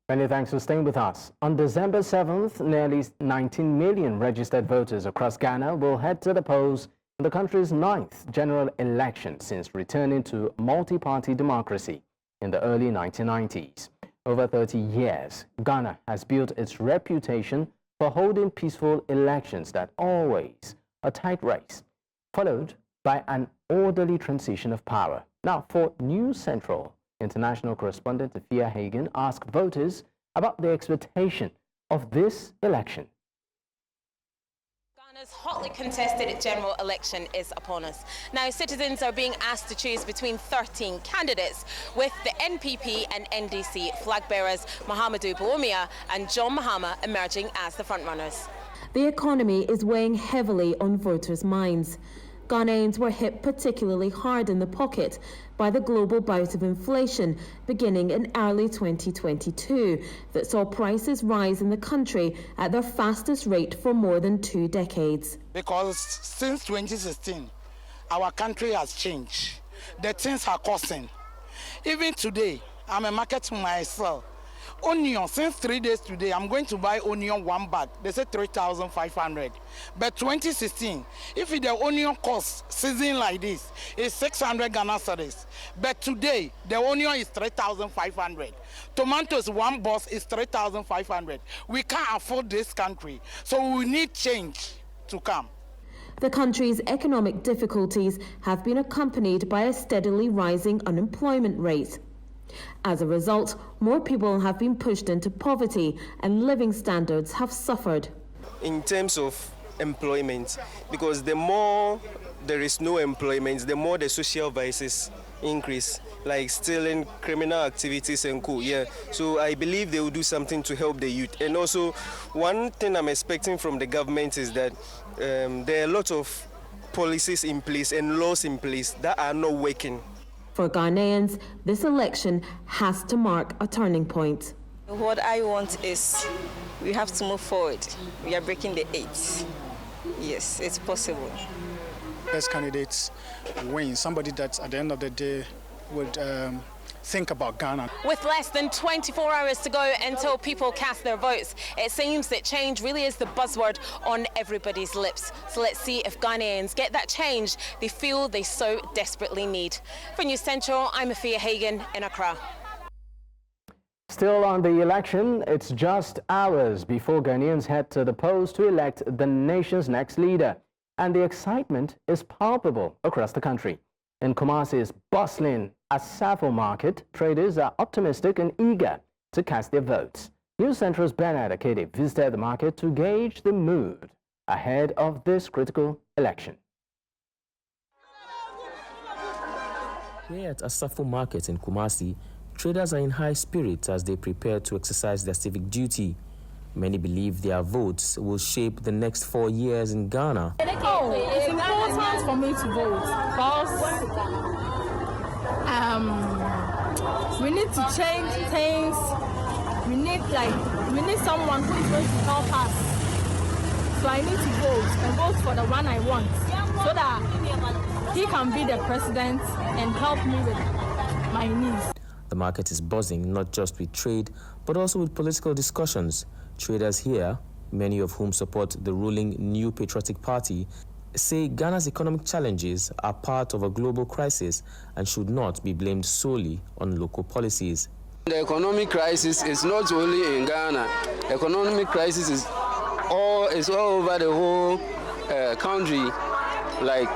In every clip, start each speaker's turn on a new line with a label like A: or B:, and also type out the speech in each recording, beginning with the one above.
A: Many thanks for staying with us. On December 7th, nearly 19 million registered voters across Ghana will head to the polls in the country's 9th general election since returning to multi-party democracy in the early 1990s. Over 30 years, Ghana has built its reputation for holding peaceful elections that always a tight race, followed by an orderly transition of power. Now, for News Central, International Correspondent Afua Hagan asked voters about the expectation of this election.
B: Ghana's hotly contested general election is upon us. Now, citizens are being asked to choose between 13 candidates, with the NPP and NDC flag bearers Mahamudu Bawumia and John Mahama emerging as the frontrunners.
C: The economy is weighing heavily on voters' minds. Ghanaians were hit particularly hard in the pocket by the global bout of inflation beginning in early 2022 that saw prices rise in the country at their fastest rate for more than 2 decades.
D: Because since 2016, our country has changed. The things are costing. Even today, I'm a market myself. Onion, since 3 days today, I'm going to buy onion 1 bag. They say 3,500. But 2016, if the onion cost season like this, it's 600 Ghana cedis. But today, the onion is 3,500. Tomatoes, 1 box is 3,500. We can't afford this country, so we need change to come.
C: The country's economic difficulties have been accompanied by a steadily rising unemployment rate. As a result, more people have been pushed into poverty and living standards have suffered.
E: In terms of employment, because the more there is no employment, the more the social vices increase, like stealing, criminal activities and co. Yeah. So I believe they will do something to help the youth. And also, one thing I'm expecting from the government is that there are a lot of policies in place and laws in place that are not working.
C: For Ghanaians, this election has to mark a turning point.
F: What I want is we have to move forward. We are breaking the 8. Yes, it's possible.
G: Best candidates win. Somebody that at the end of the day would think about Ghana.
B: With less than 24 hours to go until people cast their votes, it seems that change really is the buzzword on everybody's lips. So let's see if Ghanaians get that change they feel they so desperately need. For News Central, I'm Afua Hagan in Accra.
A: Still on the election, it's just hours before Ghanaians head to the polls to elect the nation's next leader. And the excitement is palpable across the country. In Kumasi's bustling Asafo market, traders are optimistic and eager to cast their votes. News Central's Bernard Akede visited the market to gauge the mood ahead of this critical election.
H: Here at Asafo Market in Kumasi, traders are in high spirits as they prepare to exercise their civic duty. Many believe their votes will shape the next 4 years in Ghana.
I: Oh, it's important for me to vote because we need to change things. We need someone who is going to help us. So I need to vote and vote for the one I want so that he can be the president and help me with my needs.
H: The market is buzzing not just with trade, but also with political discussions. Traders here, many of whom support the ruling New Patriotic Party, say Ghana's economic challenges are part of a global crisis and should not be blamed solely on local policies.
J: The economic crisis is not only in Ghana. The economic crisis is all over the whole country, like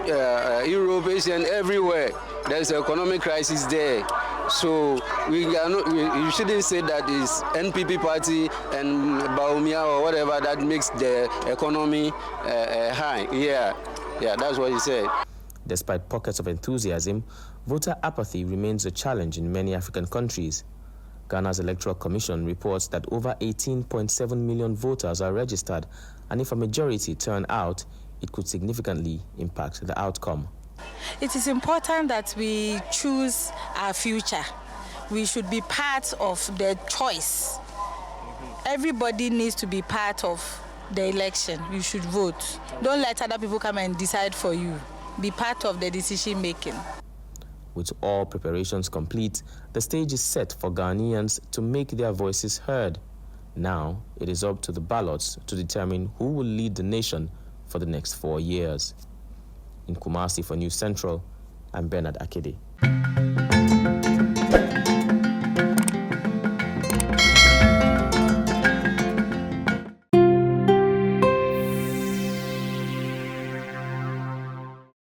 J: Europe, Asia, and everywhere. There's an economic crisis there. So we shouldn't say that it's NPP party and Bawumia or whatever that makes the economy high. Yeah, that's what he said.
H: Despite pockets of enthusiasm, voter apathy remains a challenge in many African countries. Ghana's Electoral Commission reports that over 18.7 million voters are registered, and if a majority turn out, it could significantly impact the outcome.
F: It is important that we choose our future. We should be part of the choice. Everybody needs to be part of the election. You should vote. Don't let other people come and decide for you. Be part of the decision making.
H: With all preparations complete, the stage is set for Ghanaians to make their voices heard. Now, it is up to the ballots to determine who will lead the nation for the next 4 years. In Kumasi for News Central, I'm Bernard Akede.